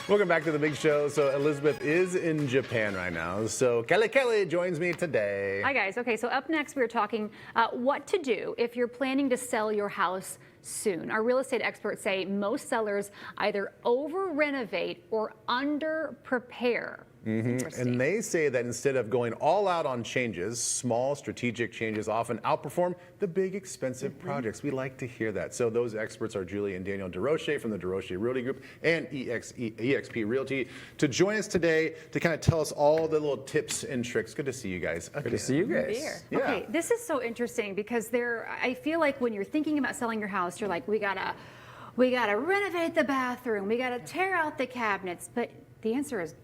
Welcome back to the big show. So Elizabeth is in Japan right now. So Kelly joins me today. Hi guys. Okay, so up next we're talking what to do if you're planning to sell your house soon. Our real estate experts say most sellers either over-renovate or under-prepare. And they say that instead of going all out on changes, small strategic changes often outperform the big expensive projects. We like to hear that. So those experts are Julie and Daniel Desrochers from the Desrochers Realty Group and EXP Realty to join us today to kind of tell us all the little tips and tricks. Good to see you guys. Good to see you guys. Yeah. Okay, this is so interesting because I feel like when you're thinking about selling your house, you're like, we gotta renovate the bathroom, we gotta tear out the cabinets, but the answer is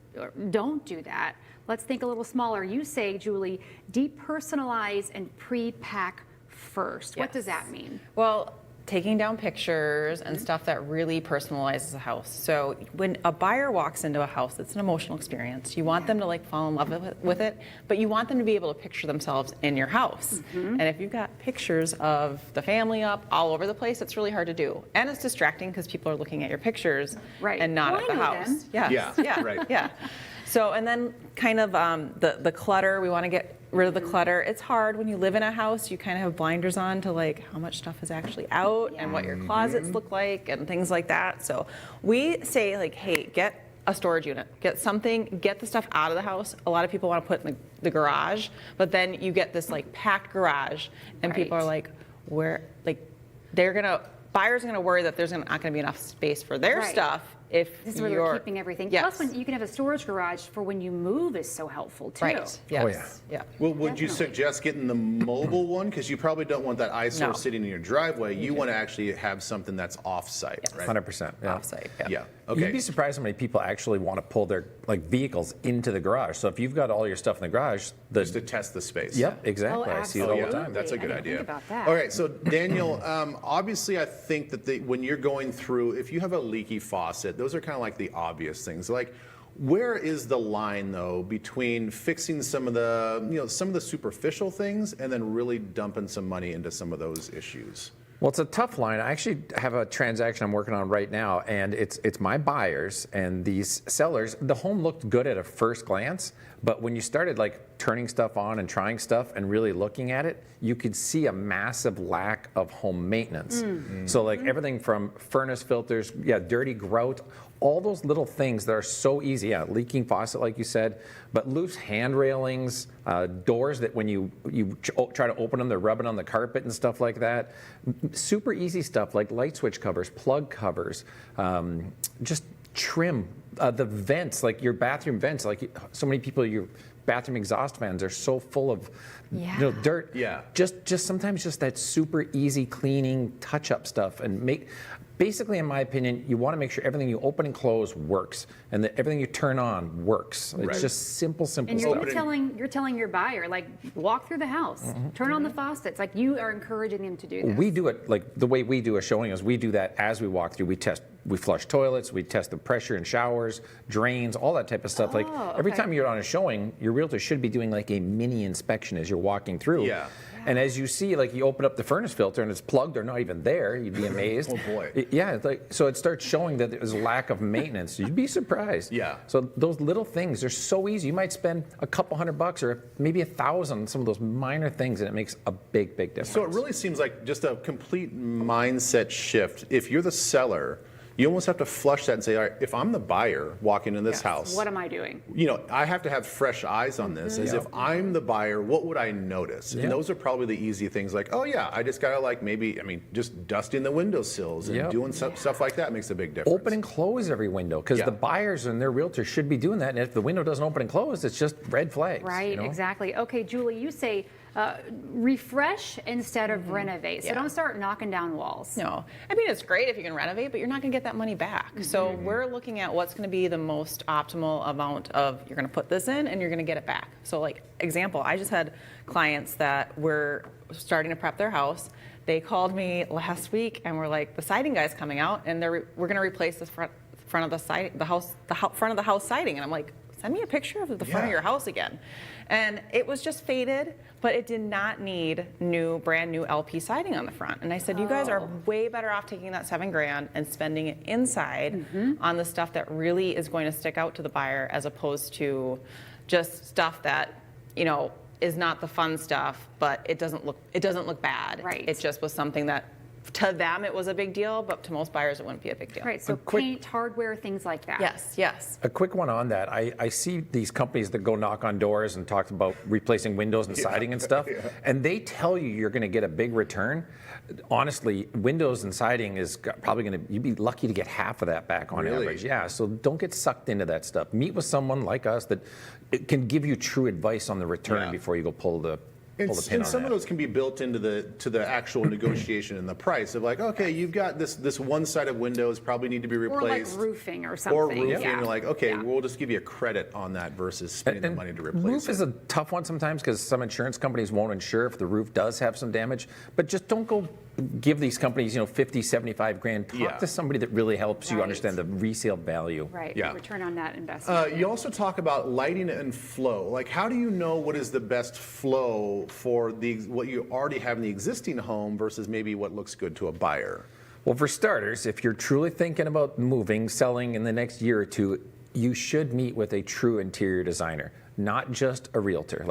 don't do that. Let's think a little smaller. You say, Julie, depersonalize and pre-pack first. What does that mean? Well, taking down pictures and stuff that really personalizes a house. So when a buyer walks into a house, it's an emotional experience. You want them to like fall in love with it, but you want them to be able to picture themselves in your house. And if you've got pictures of the family up all over the place, it's really hard to do. And it's distracting because people are looking at your pictures and not at the house. Yeah. So, and then kind of the clutter, we want to get rid of the clutter. It's hard when you live in a house, you kind of have blinders on to like how much stuff is actually out and what your closets look like and things like that. So we say like, hey, get a storage unit, get the stuff out of the house. A lot of people want to put in the garage, but then you get this like packed garage and people are like, where, like buyers are going to worry that there's not going to be enough space for their stuff. If this is where they're keeping everything. Plus, when you can have a storage garage for when you move is so helpful too. Right. Yes. Oh, yeah. Well, would you suggest getting the mobile one? Because you probably don't want that eyesore sitting in your driveway. You want to actually have something that's off-site, right? 100%. Yeah. Off-site. Yeah. Okay. You'd be surprised how many people actually want to pull their vehicles into the garage. So if you've got all your stuff in the garage, just to test the space. Yep, exactly. I see it all the time. That's a good idea. Think about that. All right, so Daniel, obviously I think that when you're going through, if you have a leaky faucet, those are kind of like the obvious things. Like, where is the line though between fixing some of the superficial things and then really dumping some money into some of those issues? Well, it's a tough line. I actually have a transaction I'm working on right now, and it's my buyers and these sellers. The home looked good at a first glance, but when you started like turning stuff on and trying stuff and really looking at it, you could see a massive lack of home maintenance. So like everything from furnace filters, dirty grout, all those little things that are so easy. Leaking faucet, like you said, but loose hand railings, doors that when you try to open them, they're rubbing on the carpet and stuff like that. Super easy stuff like light switch covers, plug covers, just trim the vents, like your bathroom vents. Like so many people, your bathroom exhaust fans are so full of dirt. Just sometimes just that super easy cleaning, touch-up stuff, and basically, in my opinion, you want to make sure everything you open and close works, and that everything you turn on works. It's just simple stuff. And you're telling your buyer, like, walk through the house, turn on the faucets. Like, you are encouraging them to do this. We do it like the way we do a showing is we do that as we walk through. We flush toilets, we test the pressure in showers, drains, all that type of stuff. Like every time you're on a showing, your realtor should be doing like a mini inspection as you're walking through. And as you see, like you open up the furnace filter and it's plugged or not even there, you'd be amazed. Oh boy. It's like, so it starts showing that there's a lack of maintenance. You'd be surprised. So those little things, they're so easy. You might spend a couple $100 or maybe $1,000 on some of those minor things, and it makes a big difference. So it really seems like just a complete mindset shift. If you're the seller, you almost have to flush that and say, all right, if I'm the buyer walking in this house, what am I doing? I have to have fresh eyes on this. As if I'm the buyer, what would I notice? And those are probably the easy things like, I just got to just dusting the windowsills and doing stuff like that makes a big difference. Open and close every window, because the buyers and their realtors should be doing that. And if the window doesn't open and close, it's just red flags. Right, exactly. Okay, Julie, you say refresh instead of renovate. So don't start knocking down walls. No. I mean, it's great if you can renovate, but you're not going to get that money back. So we're looking at what's going to be the most optimal amount of, you're going to put this in and you're going to get it back. So like example, I just had clients that were starting to prep their house. They called me last week and were like, the siding guy's coming out and we're going to replace this front of the siding, front of the house siding. And I'm like, send me a picture of the front of Yeah. your house again. And it was just faded, but it did not need brand new LP siding on the front. And I said, you guys are way better off taking that $7,000 and spending it inside on the stuff that really is going to stick out to the buyer, as opposed to just stuff that, you know, is not the fun stuff, but it doesn't look bad. Right. It just was something that, to them, it was a big deal, but to most buyers, it wouldn't be a big deal. Right, so paint, hardware, things like that. Yes, yes. A quick one on that. I see these companies that go knock on doors and talk about replacing windows and siding and stuff, and they tell you you're going to get a big return. Honestly, windows and siding is probably going to, you'd be lucky to get half of that back on Really? average. Yeah, so don't get sucked into that stuff. Meet with someone like us that can give you true advice on the return Yeah. before you go pull the pin And on some that. of those can be built into the actual negotiation and the price of like, okay, you've got this one side of windows probably need to be Or like replaced. roofing or something. Or roofing, Yeah. you're like, okay, Yeah. we'll just give you a credit on that versus spending the And money to replace roof it. is a tough one sometimes because some insurance companies won't insure if the roof does have some damage. But just don't go give these companies, 50, 75 grand. Talk Yeah. to somebody that really helps you Right. understand the resale value. Right, Yeah. return on that investment. You also talk about lighting and flow. Like, how do you know what is the best flow for what you already have in the existing home versus maybe what looks good to a buyer? Well, for starters, if you're truly thinking about moving, selling in the next year or two, you should meet with a true interior designer, not just a realtor.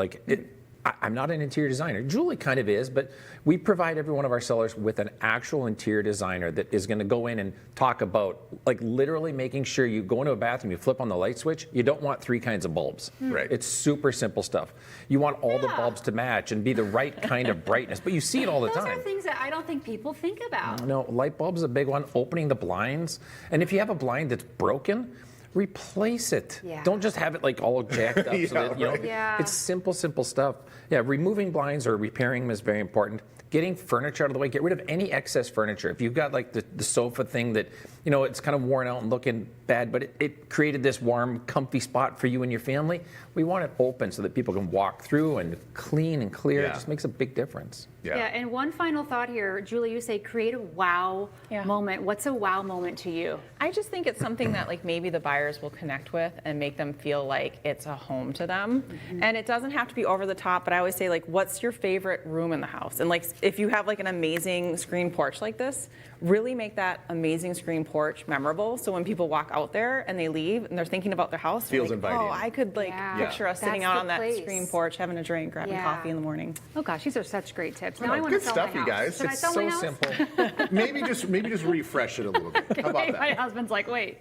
I'm not an interior designer. Julie kind of is, but we provide every one of our sellers with an actual interior designer that is going to go in and talk about, literally making sure you go into a bathroom, you flip on the light switch, you don't want 3 kinds of bulbs. Right. It's super simple stuff. You want all the bulbs to match and be the right kind of brightness, but you see it all the Those time. are things that I don't think people think about. No, light bulb's a big one. Opening the blinds. And if you have a blind that's broken, replace it. Yeah. Don't just have it all jacked up. Yeah, so that, right. Yeah. It's simple stuff. Yeah, removing blinds or repairing them is very important. Getting furniture out of the way. Get rid of any excess furniture. If you've got the sofa thing that, it's kind of worn out and looking bad, but it created this warm, comfy spot for you and your family, we want it open so that people can walk through and clean and clear. It Yeah. just makes a big difference. Yeah, and one final thought here. Julie, you say create a wow Yeah. moment. What's a wow moment to you? I just think it's something that maybe the buyers will connect with and make them feel like it's a home to them. And it doesn't have to be over the top, but I always say what's your favorite room in the house? And if you have an amazing screen porch like this, really make that amazing screen porch memorable. So when people walk out there and they leave and they're thinking about their house, they're Feels like, inviting. oh, I could Yeah. picture us sitting That's out the on that place. screen porch, having a drink, grabbing Yeah. coffee in the morning. Oh gosh, these are such great tips. Now Oh, I want to good sell stuff, my you house. guys. Should I It's sell So my house? simple. maybe just refresh it a little bit. How about My that? husband's like, wait.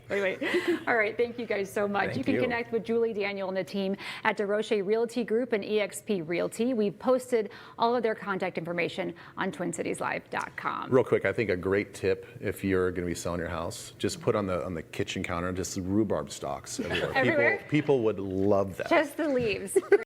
All right, thank you guys so much. Thank You can you. connect with Julie, Daniel, and the team at Desrochers Realty Group and EXP Realty. We've posted all of their contact information on TwinCitiesLive.com. Real quick, I think a great tip if you're going to be selling your house, just put on the kitchen counter just rhubarb stalks everywhere. Everywhere? People would love that. Just the leaves.